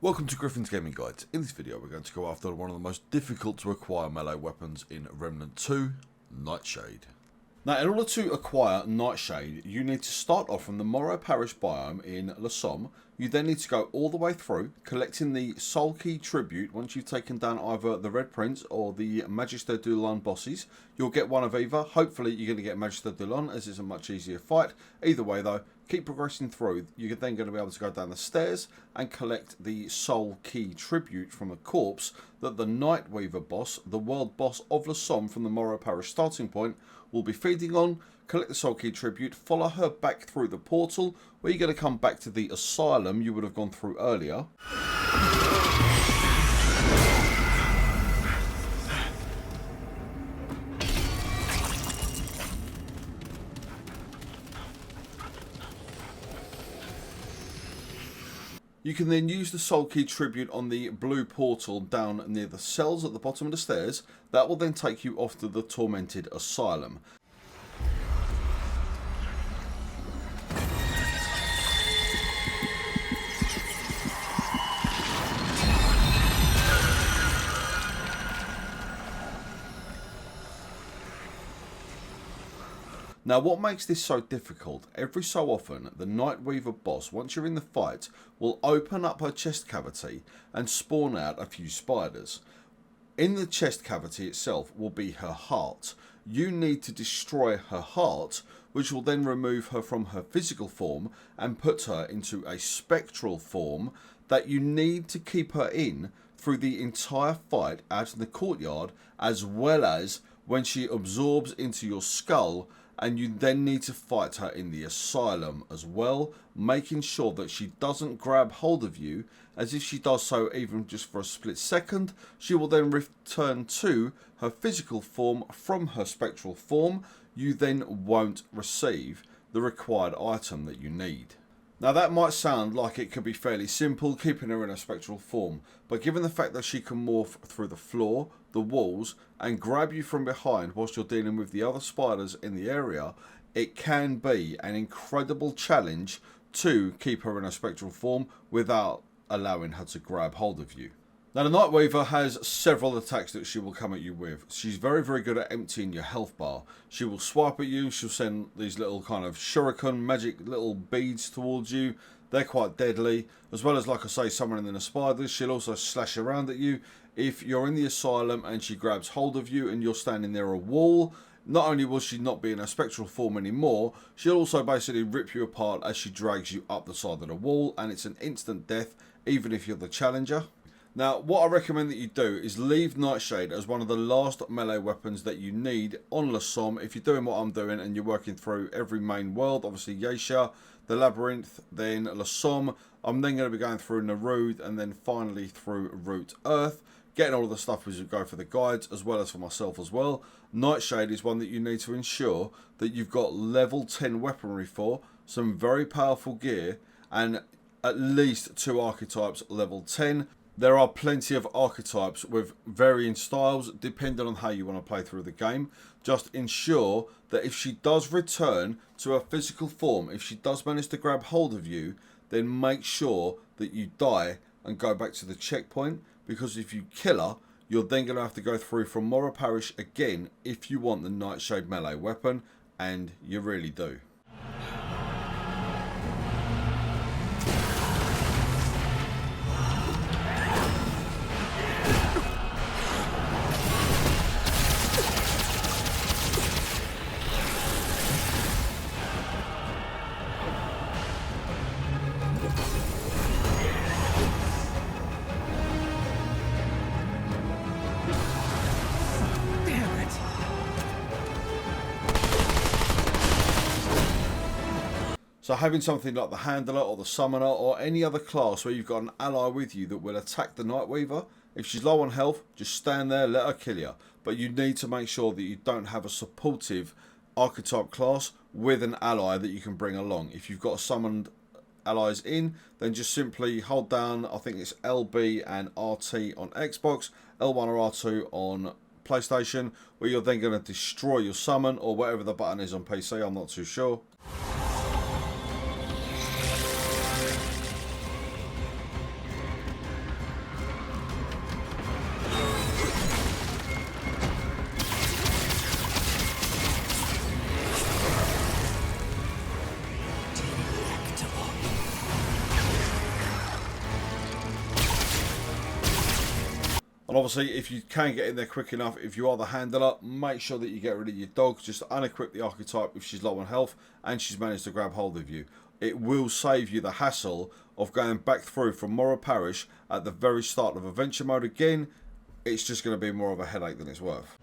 Welcome to Griffin's Gaming Guides. In this video we're going to go after one of the most difficult to acquire melee weapons in Remnant 2, Nightshade. Now in order to acquire Nightshade you need to start off from the Morrow Parish biome in Losomn. You then need to go all the way through, collecting the Soul Key Tribute. Once you've taken down either the Red Prince or the Magister Dulon bosses, you'll get one of either. Hopefully you're going to get Magister Dulon, as it's a much easier fight. Either way though, keep progressing through. You're then going to be able to go down the stairs and collect the Soul Key Tribute from a corpse that the Nightweaver boss, the world boss of Losomn from the Morrow Parish starting point, will be feeding on. Collect the Soul Key Tribute, follow her back through the portal, where you're going to come back to the asylum you would have gone through earlier. You can then use the Soul Key Tribute on the blue portal down near the cells at the bottom of the stairs. That will then take you off to the Tormented Asylum. Now what makes this so difficult, every so often the Nightweaver boss, once you're in the fight, will open up her chest cavity and spawn out a few spiders. In the chest cavity itself will be her heart. You need to destroy her heart, which will then remove her from her physical form and put her into a spectral form that you need to keep her in through the entire fight out in the courtyard, as well as when she absorbs into your skull. And you then need to fight her in the asylum as well, making sure that she doesn't grab hold of you, as if she does so even just for a split second, she will then return to her physical form from her spectral form. You then won't receive the required item that you need. Now that might sound like it could be fairly simple, keeping her in a spectral form, but given the fact that she can morph through the floor, the walls, and grab you from behind whilst you're dealing with the other spiders in the area, it can be an incredible challenge to keep her in a spectral form without allowing her to grab hold of you. Now the Nightweaver has several attacks that she will come at you with. She's very good at emptying your health bar. She will swipe at you, she'll send these little kind of shuriken magic little beads towards you. They're quite deadly, as well as, like I say, summoning the spiders. She'll also slash around at you. If you're in the asylum and she grabs hold of you and you're standing near a wall, not only will she not be in a spectral form anymore, she'll also basically rip you apart as she drags you up the side of the wall, and it's an instant death even if you're the challenger. Now, what I recommend that you do is leave Nightshade as one of the last melee weapons that you need on Losomn. If you're doing what I'm doing and you're working through every main world, obviously Yesha, the Labyrinth, then Losomn. I'm then going to be going through Narud and then finally through Root Earth, getting all of the stuff as you go for the guides, as well as for myself as well. Nightshade is one that you need to ensure that you've got level 10 weaponry for, some very powerful gear, and at least 2 archetypes level 10. There are plenty of archetypes with varying styles depending on how you want to play through the game. Just ensure that if she does return to her physical form, if she does manage to grab hold of you, then make sure that you die and go back to the checkpoint, because if you kill her, you're then going to have to go through from Morrow Parish again if you want the Nightshade melee weapon, and you really do. So having something like the Handler or the Summoner or any other class where you've got an ally with you that will attack the Nightweaver, if she's low on health, just stand there, let her kill you. But you need to make sure that you don't have a supportive archetype class with an ally that you can bring along. If you've got summoned allies in, then just simply hold down, I think it's LB and RT on Xbox, L1 or R2 on PlayStation, where you're then going to destroy your summon, or whatever the button is on PC, I'm not too sure. And obviously, if you can get in there quick enough, if you are the handler, make sure that you get rid of your dog. Just unequip the archetype if she's low on health and she's managed to grab hold of you. It will save you the hassle of going back through from Morrow Parish at the very start of adventure mode again. It's just going to be more of a headache than it's worth.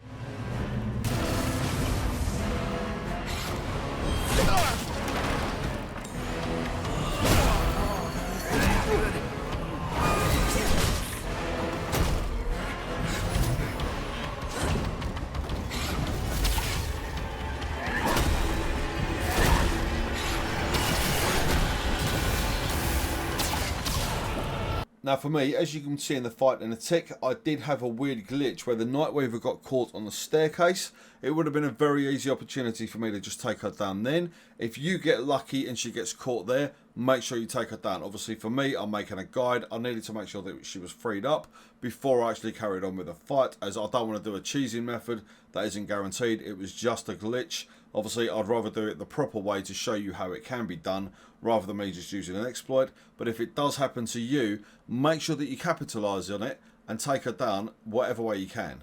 Now for me, as you can see in the fight in a tick, I did have a weird glitch where the Nightweaver got caught on the staircase. It would have been a very easy opportunity for me to just take her down then. If you get lucky and she gets caught there, make sure you take her down. Obviously for me, I'm making a guide. I needed to make sure that she was freed up before I actually carried on with the fight, as I don't want to do a cheesing method that isn't guaranteed. It was just a glitch. Obviously, I'd rather do it the proper way to show you how it can be done rather than me just using an exploit. But if it does happen to you, make sure that you capitalise on it and take her down whatever way you can.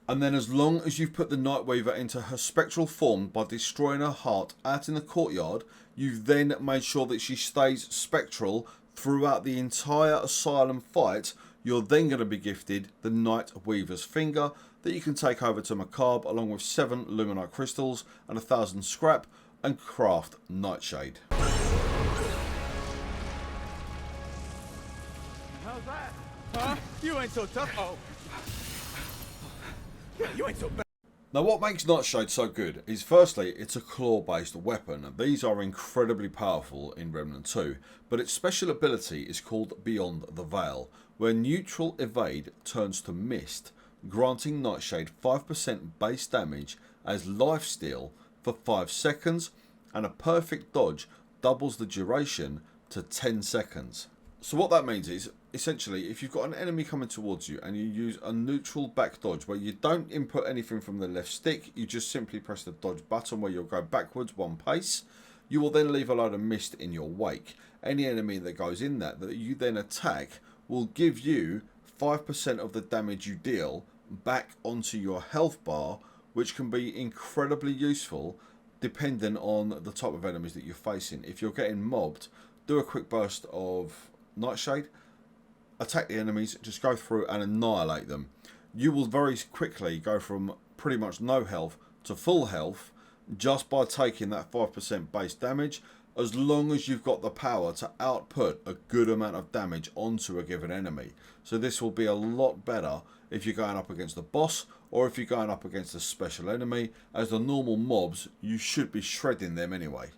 And then as long as you've put the Nightweaver into her spectral form by destroying her heart out in the courtyard, you've then made sure that she stays spectral throughout the entire asylum fight. You're then going to be gifted the Nightweaver's Finger that you can take over to McCabe along with 7 Luminite crystals and 1,000 scrap and craft Nightshade. How's that? Huh? You ain't so tough. Oh. You ain't so bad. Now what makes Nightshade so good is firstly it's a claw based weapon. These are incredibly powerful in Remnant 2, but its special ability is called Beyond the Veil, where neutral evade turns to mist, granting Nightshade 5% base damage as lifesteal for 5 seconds, and a perfect dodge doubles the duration to 10 seconds. So what that means is, essentially, if you've got an enemy coming towards you and you use a neutral back dodge where you don't input anything from the left stick, you just simply press the dodge button where you'll go backwards 1 pace, you will then leave a load of mist in your wake. Any enemy that goes in that you then attack will give you 5% of the damage you deal back onto your health bar, which can be incredibly useful depending on the type of enemies that you're facing. If you're getting mobbed, do a quick burst of Nightshade, attack the enemies, just go through and annihilate them. You will very quickly go from pretty much no health to full health just by taking that 5% base damage, as long as you've got the power to output a good amount of damage onto a given enemy. So this will be a lot better if you're going up against the boss or if you're going up against a special enemy, as the normal mobs you should be shredding them anyway.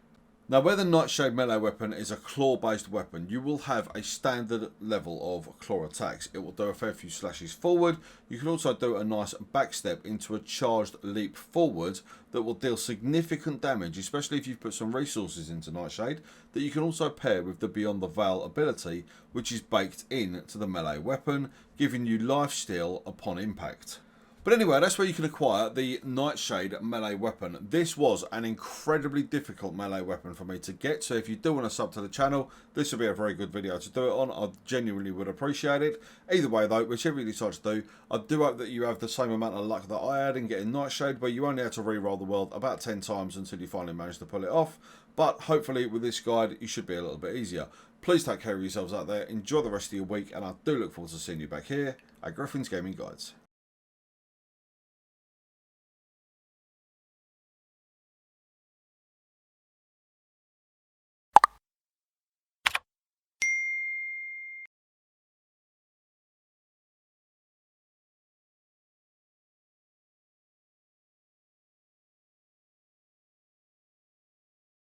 Now where the Nightshade melee weapon is a claw based weapon, you will have a standard level of claw attacks. It will do a fair few slashes forward. You can also do a nice backstep into a charged leap forward that will deal significant damage, especially if you've put some resources into Nightshade, that you can also pair with the Beyond the Veil ability, which is baked in to the melee weapon, giving you lifesteal upon impact. But anyway, that's where you can acquire the Nightshade melee weapon. This was an incredibly difficult melee weapon for me to get, so if you do want to sub to the channel, this would be a very good video to do it on. I genuinely would appreciate it. Either way though, whichever you decide to do, I do hope that you have the same amount of luck that I had in getting Nightshade, where you only had to re-roll the world about 10 times until you finally managed to pull it off. But hopefully with this guide, you should be a little bit easier. Please take care of yourselves out there, enjoy the rest of your week, and I do look forward to seeing you back here at Griffin's Gaming Guides.